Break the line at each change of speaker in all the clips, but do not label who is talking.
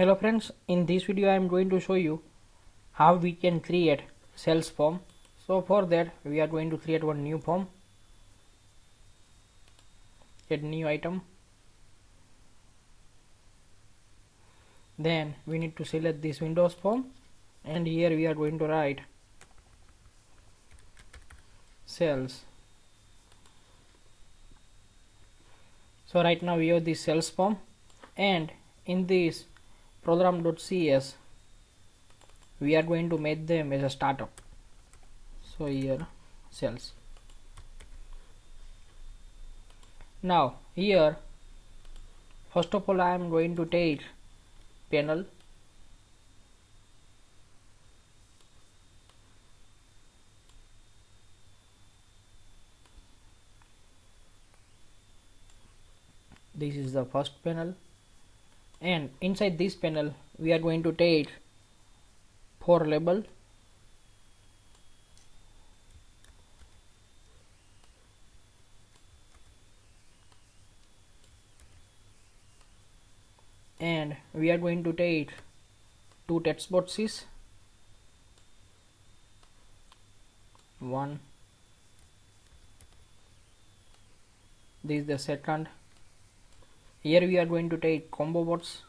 Hello friends, in this video I am going to show you how we can create sales form. So for that we are going to create one new form, add new item, then we need to select this Windows form and here we are going to write sales. So right now we have this sales form and in this program.cs we are going to make them as a startup. So here sales. Now here first of all I am going to take panel, this is the first panel, and inside this panel we are going to take for label, and we are going to take two text boxes, one, this is the second. Here we are going to take combo box,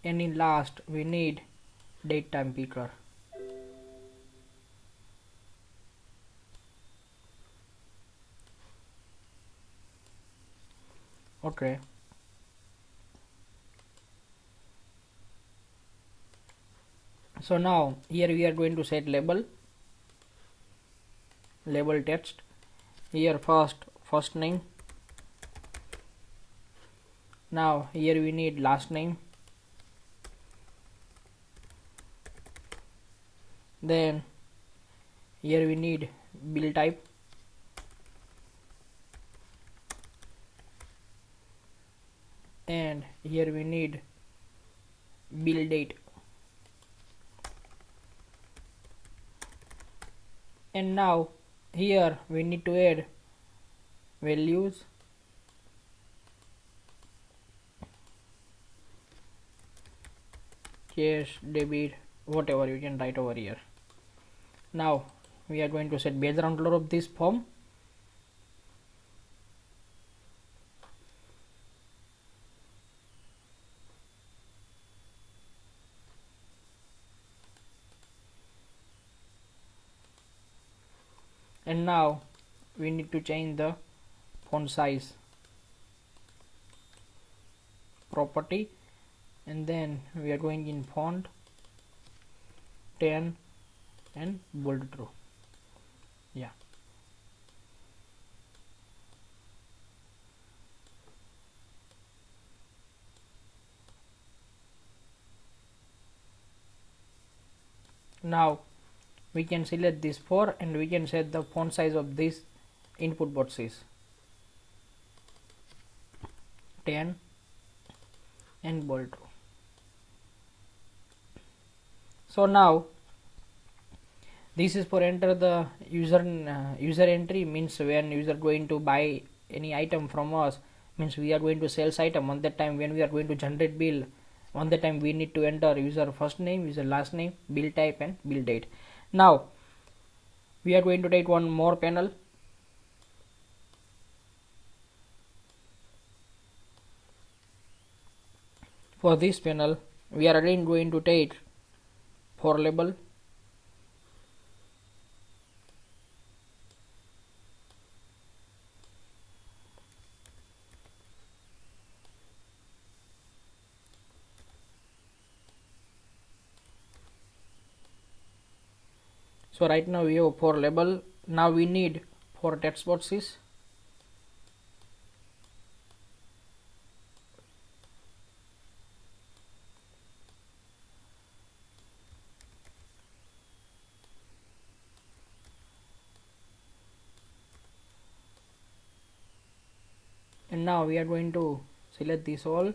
and in last we need date time picker. Okay, so now here we are going to set label text. Here first name. Now here we need last name, then here we need bill type, and here we need bill date, and now here we need to add values, cash, debit, whatever you can write over here. Now we are going to set background color of this form. And now we need to change the font size, property, and then we are going in font 10 and bold true. Yeah, now we can select this 4 and we can set the font size of this input boxes 10 and bold true. So now this is for enter the user entry, means when user going to buy any item from us, means we are going to sales item. On that time when we are going to generate bill, on that time we need to enter user first name, user last name, bill type and bill date. Now we are going to take one more panel, for this panel we are again going to take for label, so right now we have for label. Now we need for text boxes, and now we are going to select this all,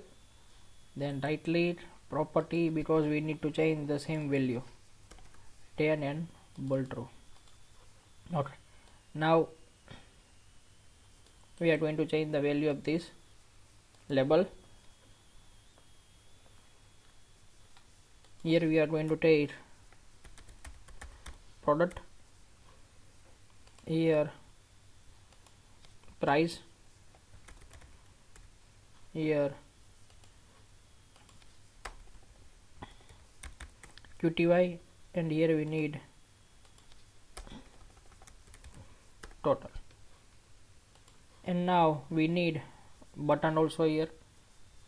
then right click property, because we need to change the same value 10 and bold true. Okay, now we are going to change the value of this label. Here we are going to take product, here price, here QTY, and here we need total. And now we need button also. Here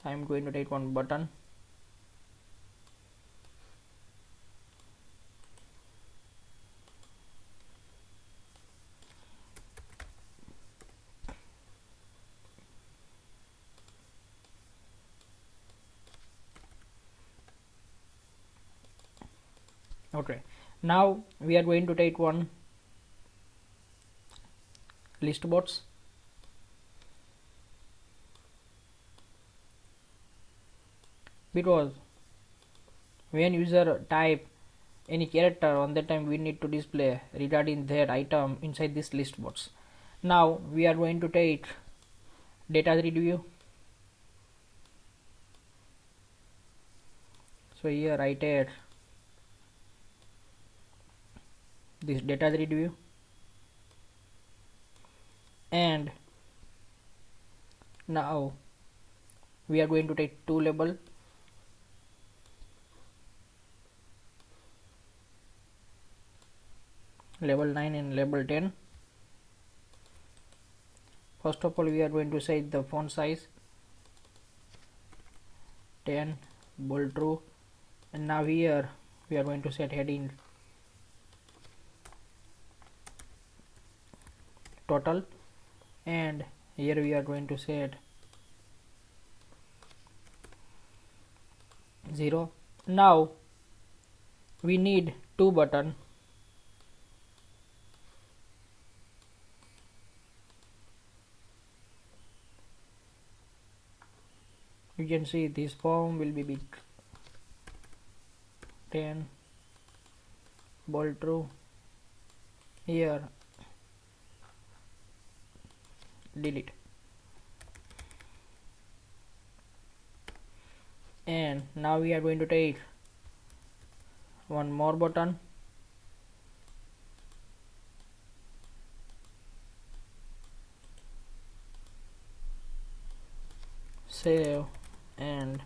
I am going to take one button. Okay, now we are going to take one list box. Because when user type any character, on that time we need to display regarding that item inside this list box. Now we are going to take data grid view. So here I take this data grid view, and now we are going to take two label. Label 9 and label 10. First of all, we are going to set the font size 10, bold true, and now here we are going to set heading total, and here we are going to set 0. Now we need two button. You can see this form will be big. 10, bold true, here delete, and now we are going to take one more button. Save and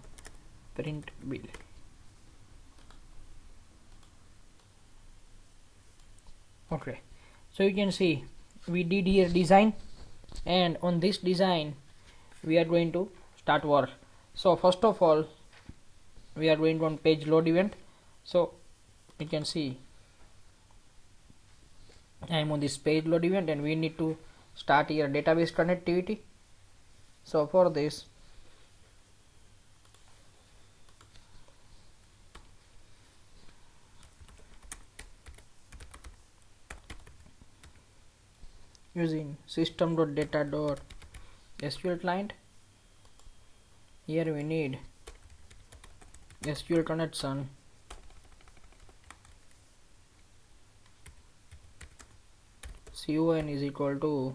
print bill. Okay, so you can see we did here design, and on this design we are going to start work. So first of all, we are going to on page load event. So you can see I am on this page load event, and we need to start here database connectivity. So for this, using system.data.sql client, here we need SQL connection con is equal to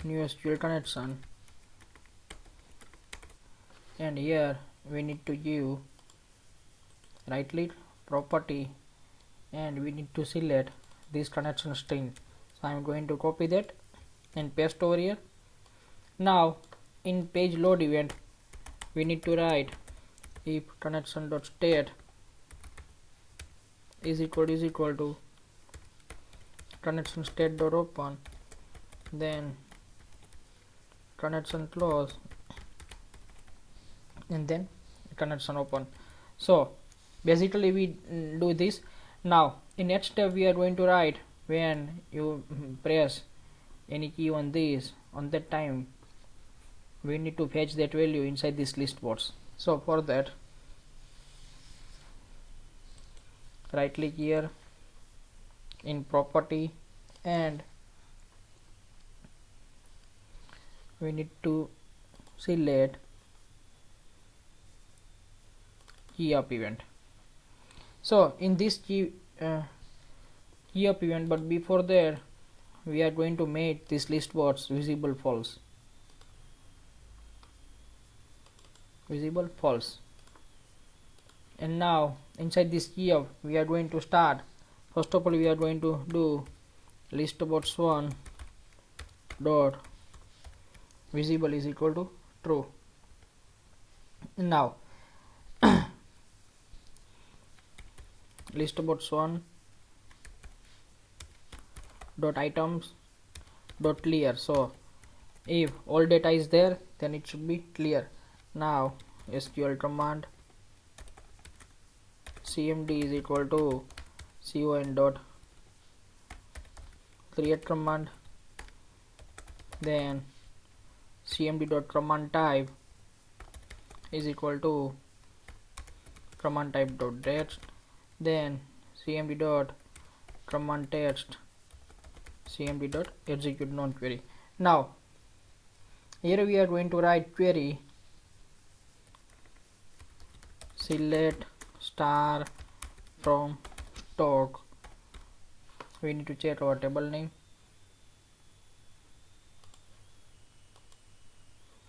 new SQL connection, and here we need to give right click property, and we need to select this connection string. So I am going to copy that and paste over here. Now in page load event we need to write if connection.state is equal to connection state.open, then connection close, and then connection open. So basically we do this. Now in next step we are going to write when you press any key on this, on that time we need to fetch that value inside this list box. So for that, right click here in property, and we need to select key up event. So in this key up event, but before that we are going to make this list box visible false. Visible false. And now inside this geof we are going to start. First of all, we are going to do listbox1 dot visible is equal to true. Now listbox1 dot items dot clear. So if all data is there, then it should be clear. Now SQL command cmd is equal to con dot create command, then cmd dot command type is equal to command type dot text, then cmd dot command text cmd dot execute non-query. Now here we are going to write query select star from stock. We need to check our table name.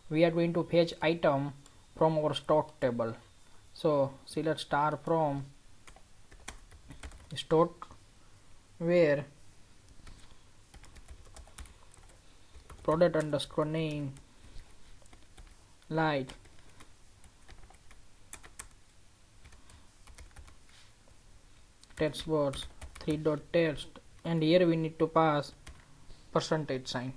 We are going to fetch item from our stock table. So select star from stock, where product underscore name like text box 3 dot text, and here we need to pass percentage sign.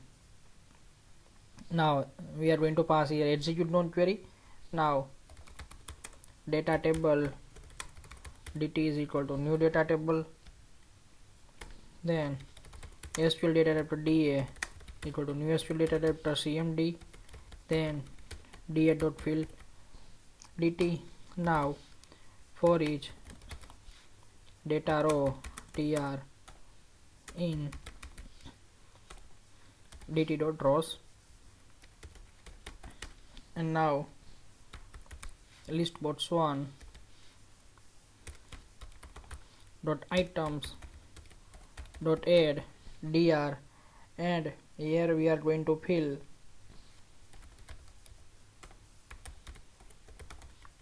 Now we are going to pass here execute non-query. Now data table dt is equal to new data table, then SQL data type da equal to new SQL data type cmd, then da dot fill dt. Now for each data row tr in dt dot rows, and now listbox1 dot items dot add dr, and here we are going to fill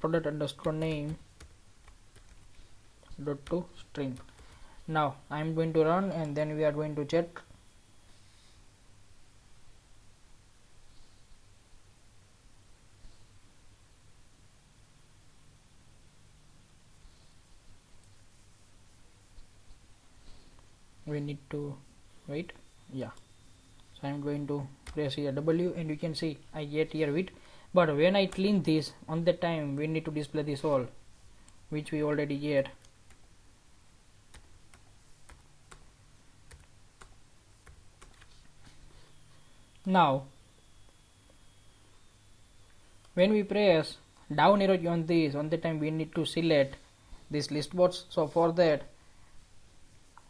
product underscore name dot to string. Now I am going to run, and then we are going to check. We need to wait. Yeah, so I am going to press here W, and you can see I get here with, but when I clean this, on the time we need to display this all, which we already get. Now when we press down arrow on this, on the time we need to select this list box. So for that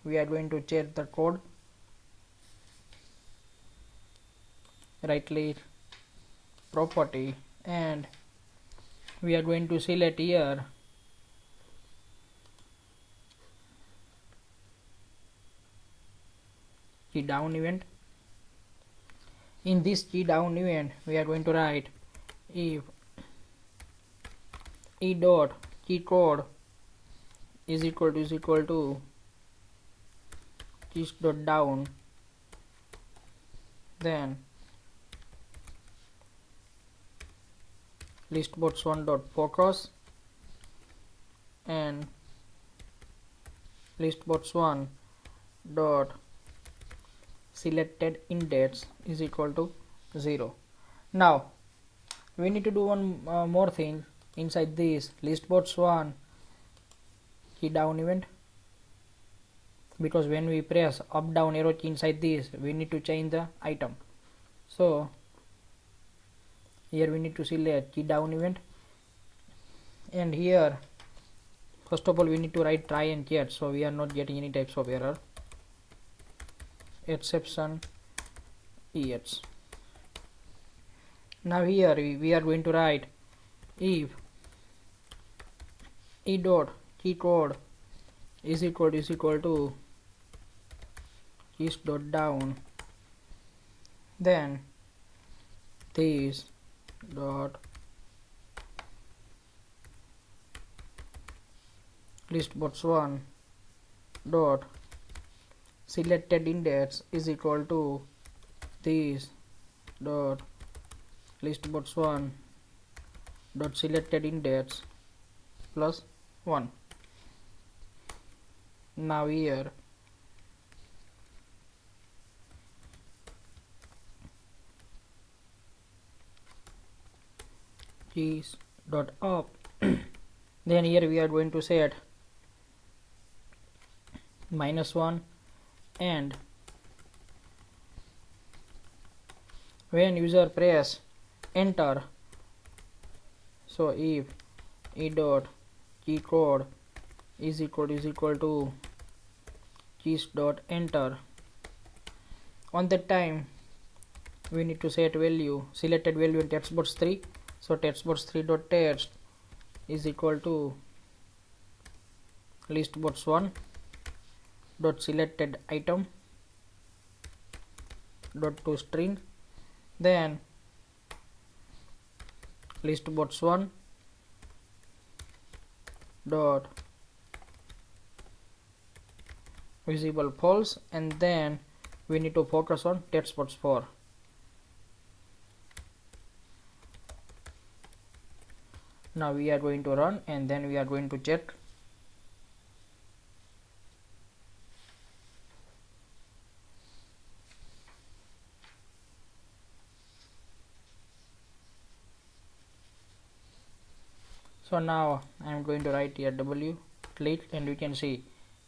we are going to check the code, right click property, and we are going to select here key down event. In this key down event we are going to write if e dot key code is equal to keys dot down, then listbox1 dot focus and listbox1 dot selected index is equal to 0. Now we need to do one more thing inside this listbox1 key down event, because when we press up down arrow key inside this, we need to change the item. So here we need to select key down event, and here first of all we need to write try and catch, so we are not getting any types of error. Exception EX. Now here we are going to write if e dot key code is equal to keys dot down, then this dot list box 1 dot selected index is equal to this dot list box 1 dot selected index plus 1. Now here keys dot up then here we are going to set -1, and when user press enter, so if e dot key code is equal to keys dot enter, on that time we need to set value, selected value in text box 3, so text box 3 dot text is equal to list box 1 dot selected item dot to string, then list box 1 dot visible false, and then we need to focus on text box 4. Now we are going to run, and then we are going to check. So now I am going to write here w, click, and you can see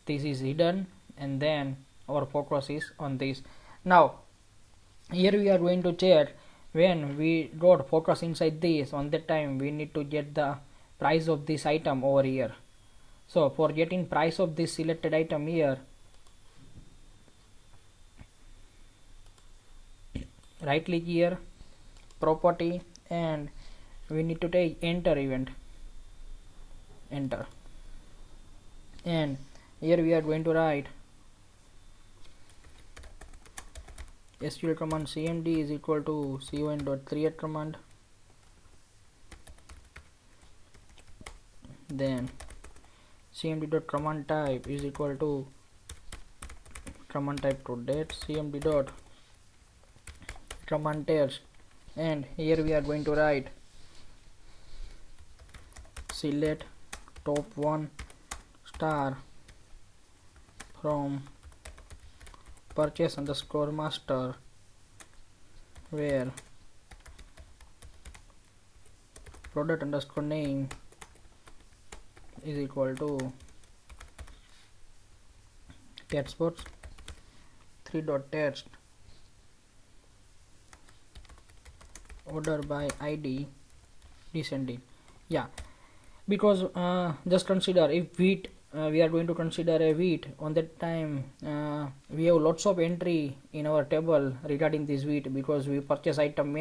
this is hidden, and then our focus is on this. Now here we are going to check when we got focus inside this, on that time we need to get the price of this item over here. So for getting price of this selected item here, right click here, property, and we need to take enter event, enter, and here we are going to write SQL command cmd is equal to con.create command, then cmd.command type is equal to command type to date, cmd dot command text, and here we are going to write select top 1 star from purchase underscore master, where product underscore name is equal to text box 3 dot text order by id descending. Yeah, because just consider if wheat, we are going to consider a wheat, on that time we have lots of entry in our table regarding this wheat, because we purchase item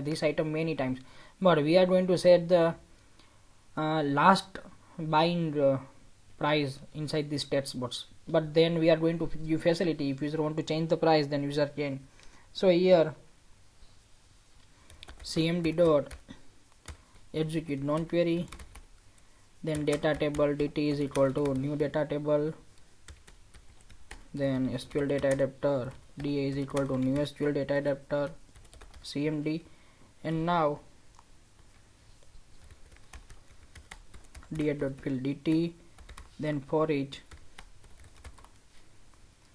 this item many times, but we are going to set the last buying price inside this text box. But then we are going to give facility, if user want to change the price, then user can. So here cmd dot execute non-query, then data table dt is equal to new data table, then SQL data adapter da is equal to new SQL data adapter cmd, and now da.fill dt, then for each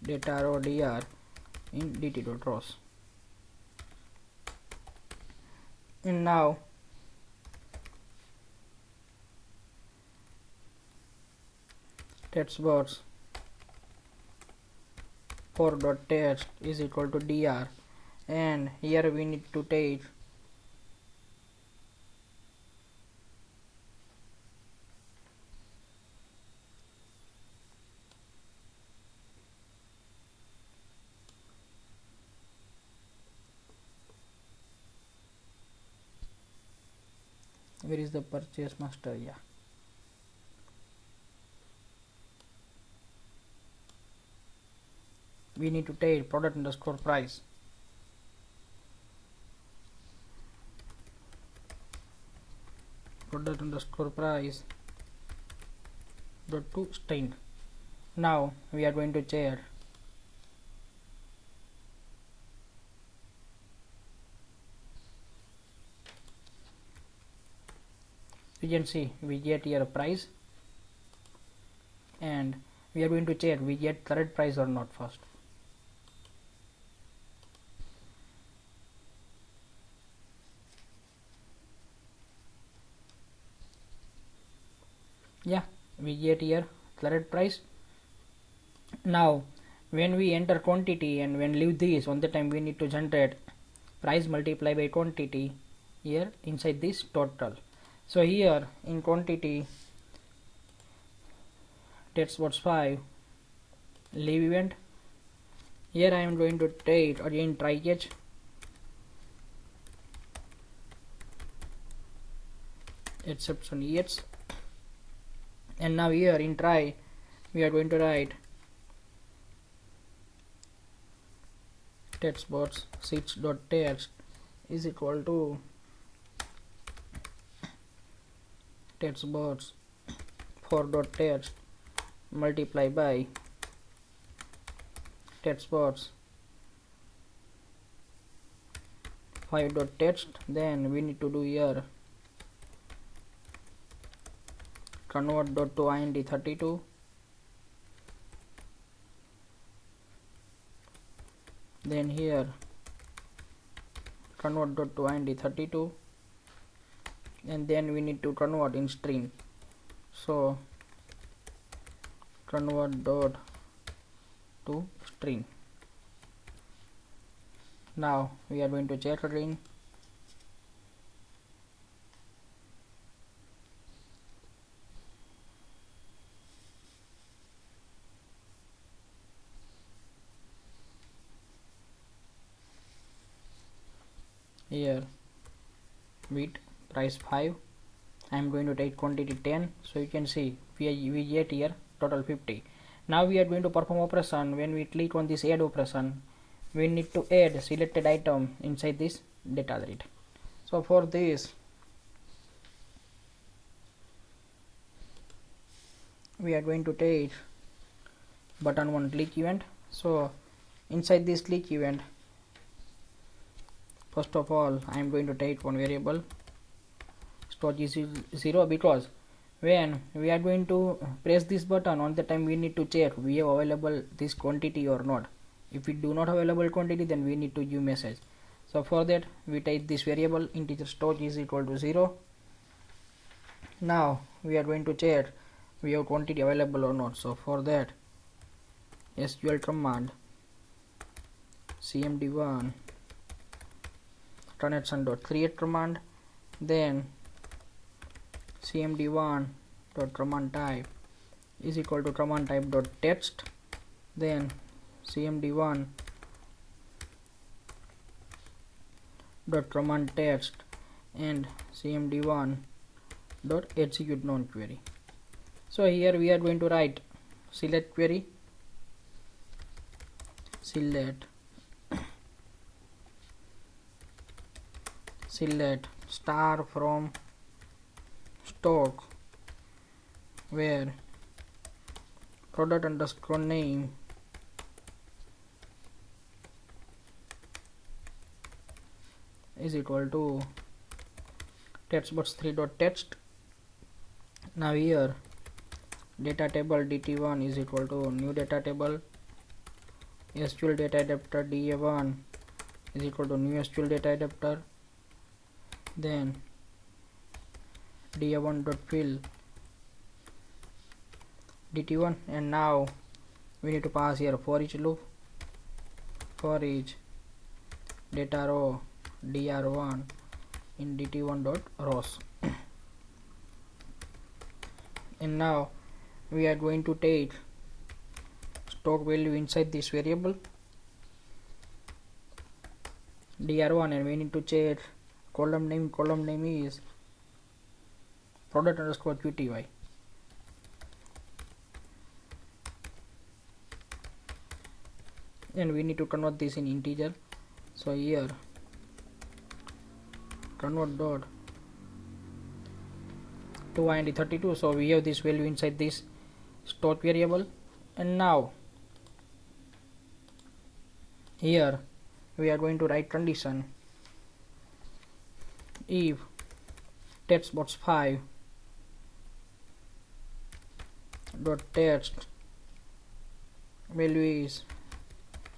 data row dr in dt.rows, and now text box 4.text is equal to dr, and here we need to take where is the purchase master, yeah, we need to take product underscore price. Product underscore price dot to string. Now we are going to check. You can see we get here a price, and we are going to check we get correct price or not first. Yeah, we get here correct price. Now when we enter quantity and when leave this, on the time we need to generate price multiply by quantity here inside this total. So here in quantity, that's what's 5 leave event. Here I am going to take again try catch, exception yes, and now here in try we are going to write text box text is equal to text box 4.text multiply by text box 5.text. Then we need to do here convert dot to int 32, then here convert dot to int 32, and then we need to convert in string. So convert dot to string. Now we are going to check again. Here wheat price 5, I am going to take quantity 10, so you can see we get here total 50. Now we are going to perform operation. When we click on this add operation, we need to add selected item inside this data grid. So for this we are going to take button 1 click event. So inside this click event, first of all I am going to take one variable storage is 0, because when we are going to press this button, on the time we need to check we have available this quantity or not. If we do not have available quantity, then we need to give message. So for that we take this variable integer storage is equal to 0. Now we are going to check we have quantity available or not. So for that SQL command cmd1 transaction.create command, then cmd1 dot command type is equal to command type dot text, then cmd1 dot command text and cmd1 dot execute non-query. So here we are going to write select query, select star from stock where product underscore name is equal to textbox3.text. Now here data table dt1 is equal to new data table, SQL data adapter da1 is equal to new SQL data adapter, then da1 dot fill dt1, and now we need to pass here for each loop, for each data row dr1 in dt1 dot rows. And now we are going to take stock value inside this variable dr1, and we need to check column name is product underscore qty. and we need to convert this in integer. So here convert dot to int 32, so we have this value inside this stored variable. And now here we are going to write condition if textbox 5 dot text value is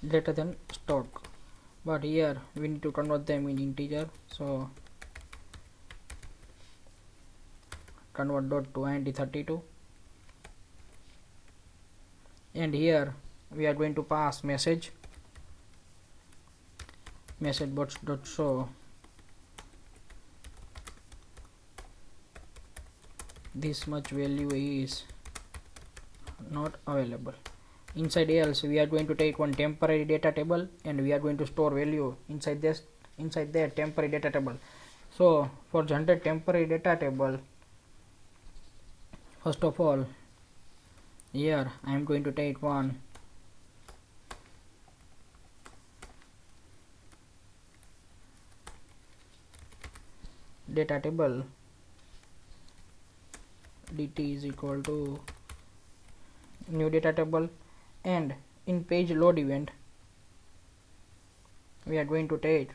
greater than stock, but here we need to convert them in integer. So convert dot to int 32, and here we are going to pass message box dot show this much value is not available. Inside else we are going to take one temporary data table and we are going to store value inside that temporary data table. So for generate temporary data table, first of all here I am going to take one data table dt is equal to new data table, and in page load event we are going to take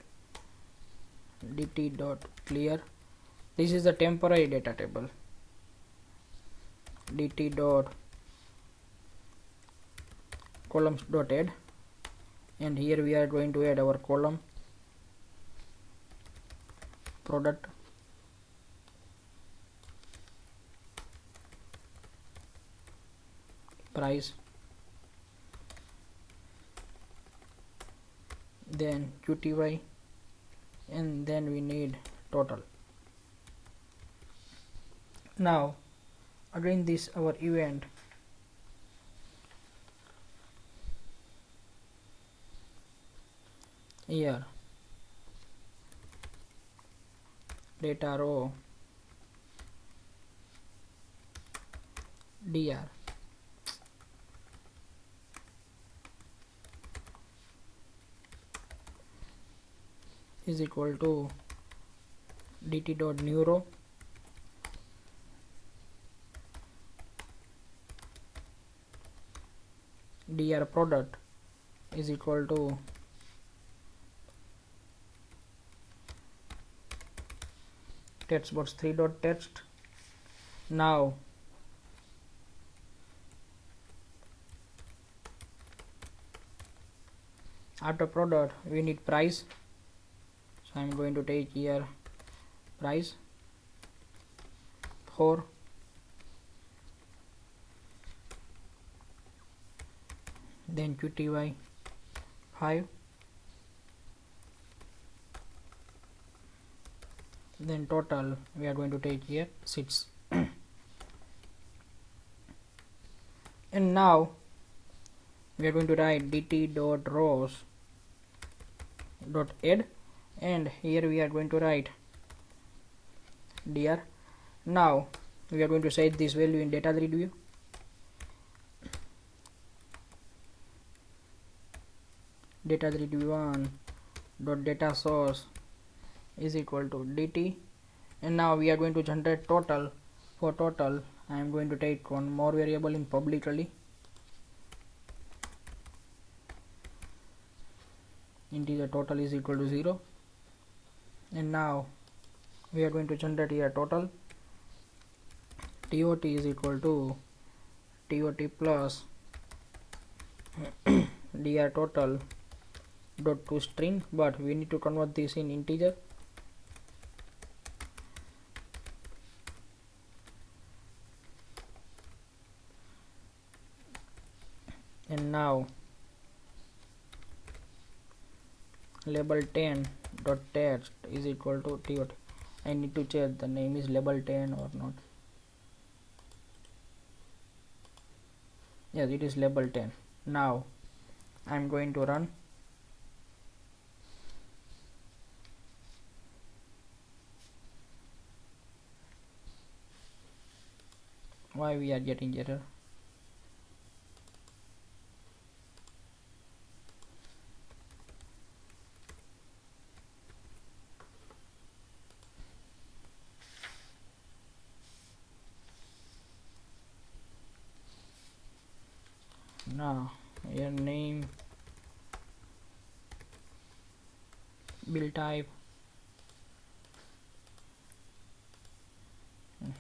dt dot clear. This is the temporary data table. dt dot columns dot add, and here we are going to add our column product price, then qty, and then we need total. Now again this our event here data row dr is equal to dt dot new row dr product is equal to textbox 3 dot text. Now after product we need price, so I am going to take here price 4, then qty 5, then total we are going to take here 6. And now we are going to write dt dot rows dot add, and here we are going to write dr. Now we are going to set this value in data grid view. Data grid view 1 dot data source is equal to dt, and now we are going to generate total. For total I am going to take one more variable in publicly, integer total is equal to 0, and now we are going to generate here total. tot is equal to tot plus dr total dot to string, but we need to convert this in integer. And now label 10 dot text is equal to tot. I need to check the name is label 10 or not. Yes, it is label 10. Now I am going to run. Why we are getting error? Now your name, bill type,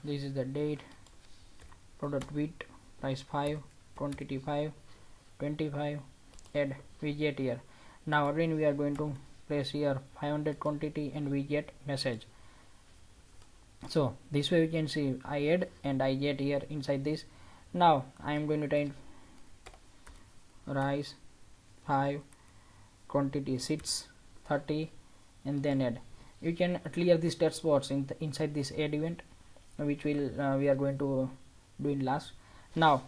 this is the date, product width, price 5, quantity 5, 25, add widget here. Now again we are going to place here 500 quantity and we get message. So this way we can see I add and I get here inside this. Now I am going to type rice 5, quantity 6, 30 and then add. You can clear these text box inside this add event, which will we are going to do in last. Now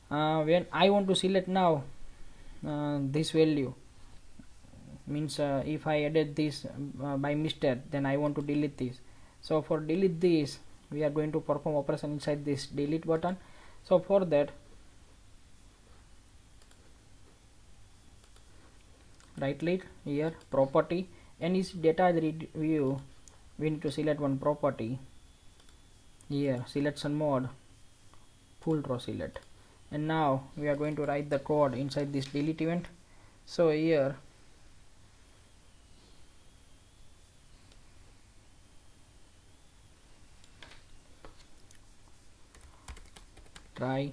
when I want to select now this value, means if I added this by mistake, then I want to delete this. So for delete this, we are going to perform operation inside this delete button. So for that, right click here, property, and is data read view, we need to select one property here, selection mode, full row select, and now we are going to write the code inside this delete event. So here try,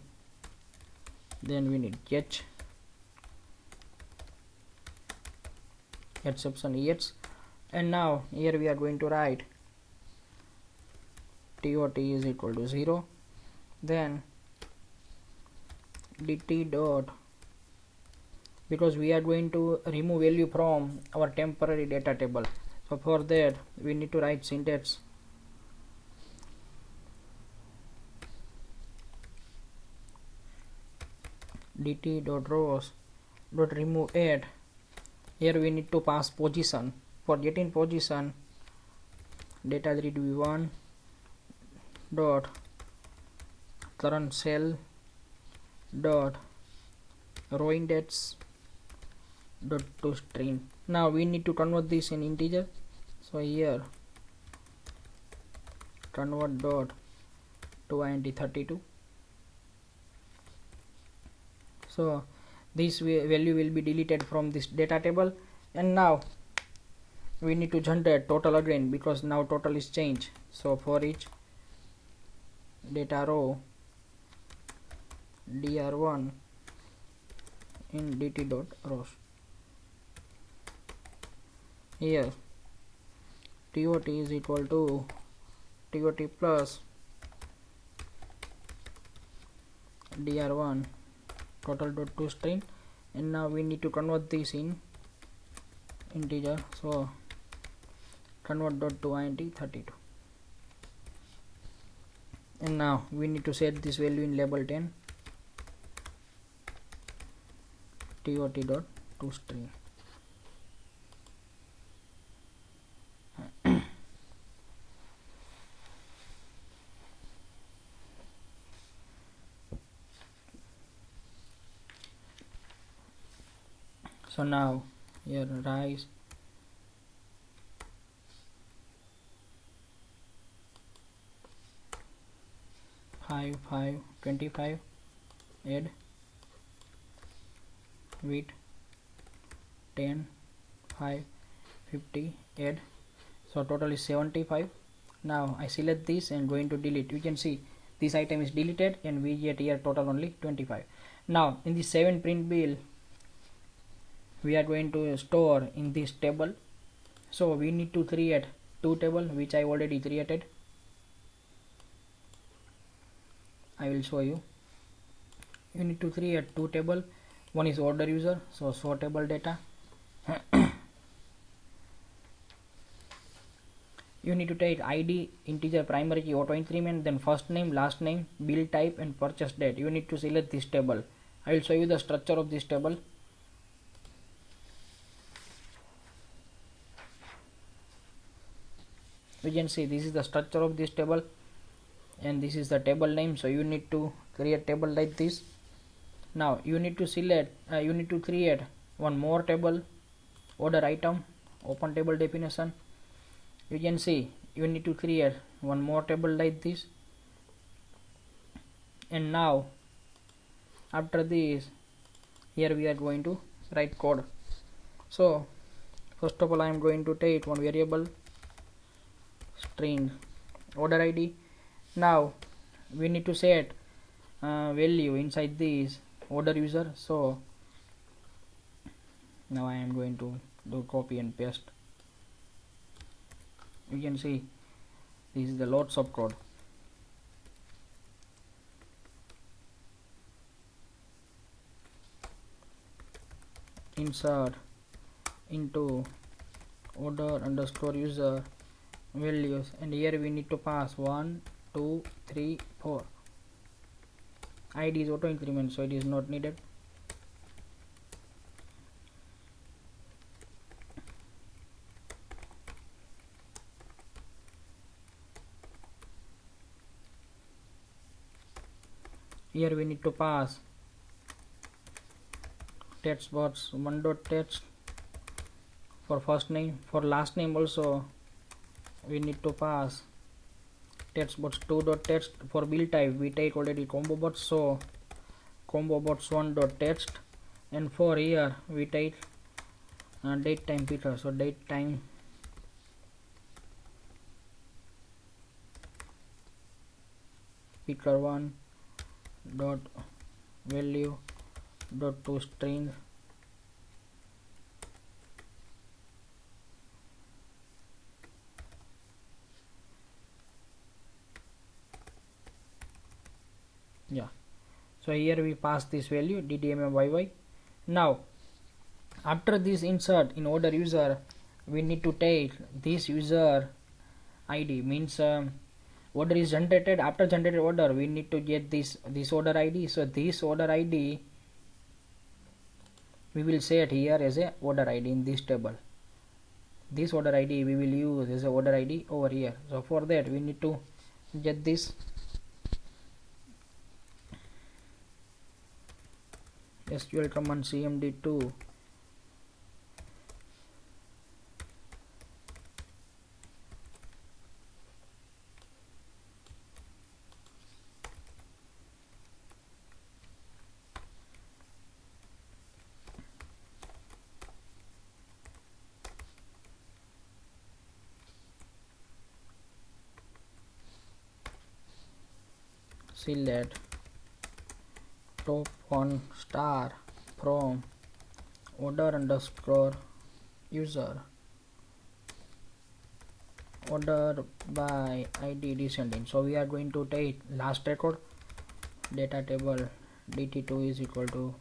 then we need catch, exception yes, and now here we are going to write tot is equal to 0, then dt dot, because we are going to remove value from our temporary data table, so for that we need to write syntax dt dot rows dot remove add. Here we need to pass position. For getting position, data read v1 dot current cell dot row index dot to string. Now we need to convert this in integer, so here convert dot to int 32. So this value will be deleted from this data table, and now we need to generate total again, because now total is changed. So for each data row dr1 in dt dot rows, here tot is equal to tot plus dr1 total dot to string, and now we need to convert this in integer, so convert dot to int 32, and now we need to set this value in label 10 tot dot to string. So now here rice five 25 add wheat 10 5 50 add, so total is 75. Now I select this and going to delete. You can see this item is deleted and we get here total only 25. Now in the 7 print bill, we are going to store in this table, so we need to create 2 table, which I already created. I will show you. You need to create 2 table. One is order user, so show table data. You need to take id, integer, primary key, auto increment, then first name, last name, bill type and purchase date. You need to select this table. I will show you the structure of this table. You can see this is the structure of this table and this is the table name, so you need to create table like this. Now you need to select you need to create one more table, order item, open table definition. You can see you need to create one more table like this, and now After this, here we are going to write code. So first of all, I am going to take one variable string order id. Now we need to set value inside this order user. So now I am going to do copy and paste. You can see this is the lots of code. Insert into order underscore user values, and here we need to pass 1 2 3 4. id is auto increment, so it is not needed. Here we need to pass text box 1 dot text for first name. For last name also we need to pass text box 2 dot text. For build type we take already combo box, so combo box 1 dot text. And for here we take date time picker, so date time picker 1 dot value dot to string yeah. So here we pass this value ddmyy. Now after this insert in order user, we need to take this user id, means order is generated. After generated order we need to get this order id. So this order id we will set here as a order id in this table. This order id we will use as a order id over here. So for that we need to get this SQL command cmd2 select top 1 star from order underscore user order by id descending. So we are going to take last record data table dt2 is equal to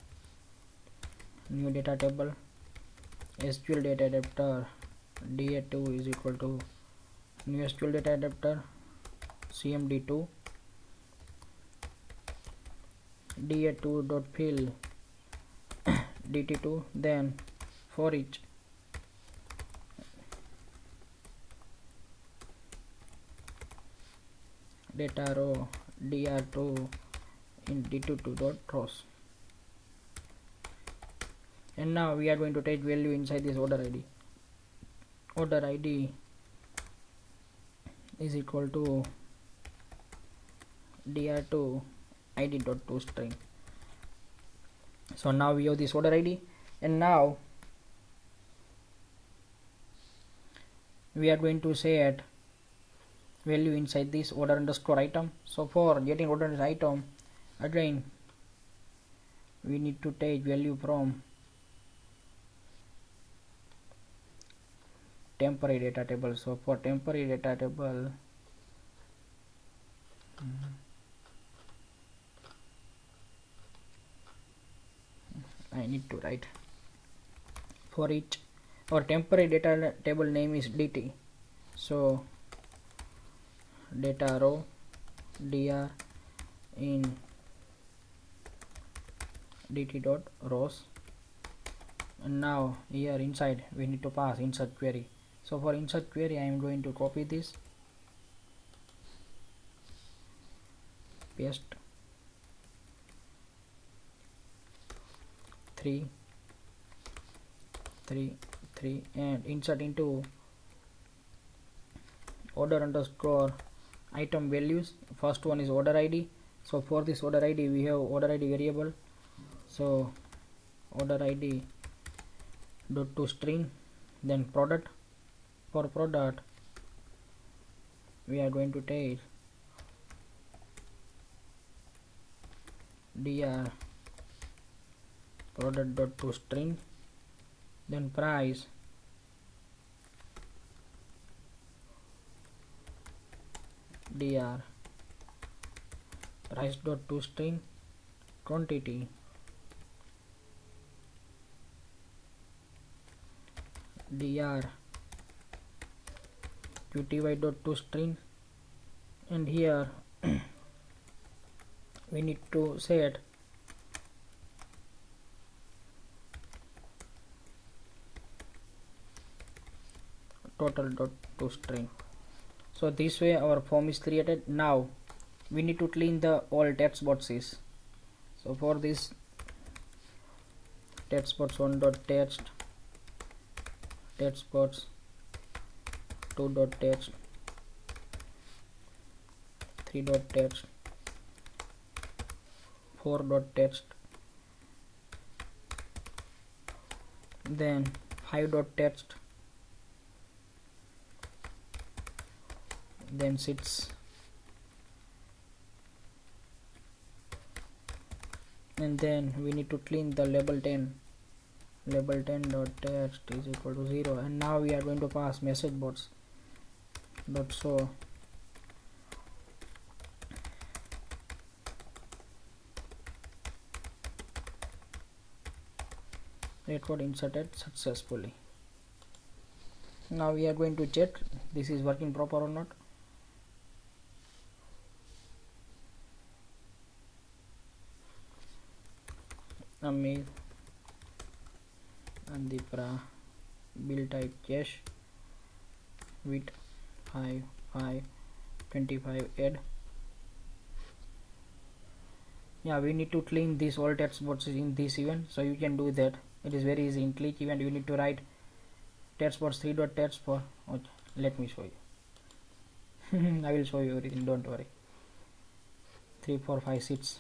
new data table SQL data adapter da2 is equal to new SQL data adapter cmd2 da2 dot fill dt2, then for each data row dr2 in dt2 dot rows. And now we are going to take value inside this order id. Order id is equal to dr2 id dot to string. So now we have this order id, and now we are going to set value inside this order underscore item. So for getting order item, again we need to take value from temporary data table. So for temporary data table I need to write for each. Our temporary data table name is dt, so data row dr in dt dot rows. And now here inside we need to pass insert query. So for insert query I am going to copy this, paste 3 3 3 and insert into order underscore item values. First one is order id. So for this order id we have order id variable So order id dot to string, then product. For product we are going to take dr product dot to string, then price dr price dot to string, quantity dr qty dot to string, and here we need to set total dot to string. So this way our form is created. Now we need to clean the all text boxes. So for this, text box 1 dot text, text box 2 dot text, 3 dot text, 4 dot text, then 5 dot text, then 6, and then we need to clean the label 10. Label 10 dot text is equal to 0, and now we are going to pass message box dot show record inserted successfully. Now we are going to check this is working proper or not. Amit Andipra bill type cash with 5 add. Yeah, we need to clean these all text boxes in this event, so you can do that. It is very easy. In click event you need to write text box 3 dot text for, okay, let me show you. I will show you everything, don't worry. 3 4 5 6.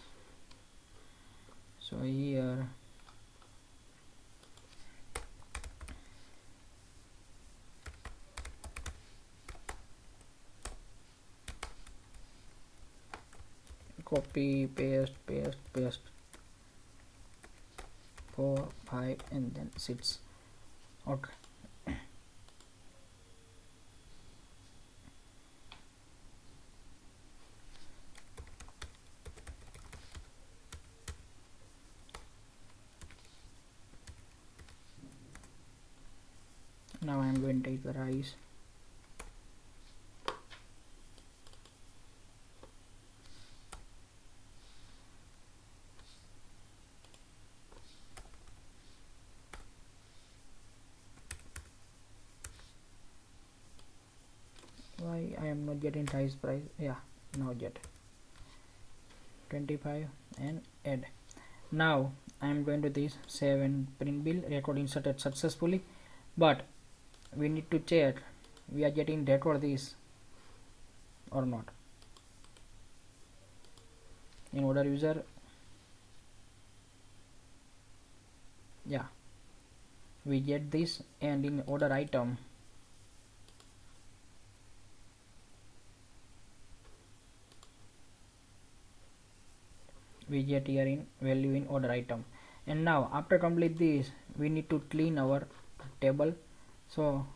So here copy paste 4 5 and then 6. Okay, now I am going to take the rice. Why I am not getting rice price? Yeah, now get 25 and add. Now I am going to this save and print bill, record inserted successfully, but we need to check we are getting record this or not. In order user, yeah, we get this, and in order item we get here in value in order item. And now after complete this we need to clean our table. So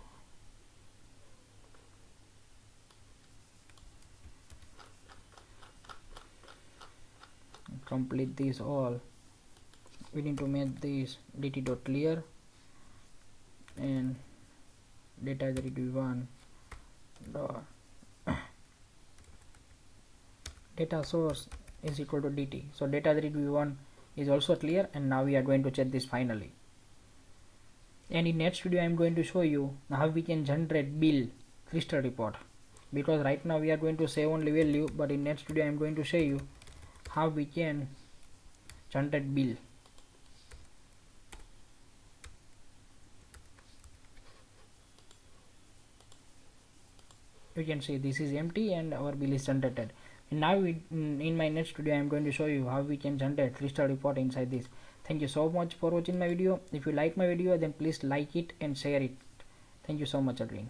complete this all, we need to make this dt dot clear and data is read1 dot data source is equal to dt. So data read v1 is also clear, and now we are going to check this finally. And in next video I am going to show you how we can generate bill crystal report, because right now we are going to save only value, but in next video I am going to show you how we can generate bill. You can see this is empty and our bill is generated. And now in my next video I am going to show you how we can generate crystal report inside this. Thank you so much for watching my video. If you like my video, then please like it and share it. Thank you so much again.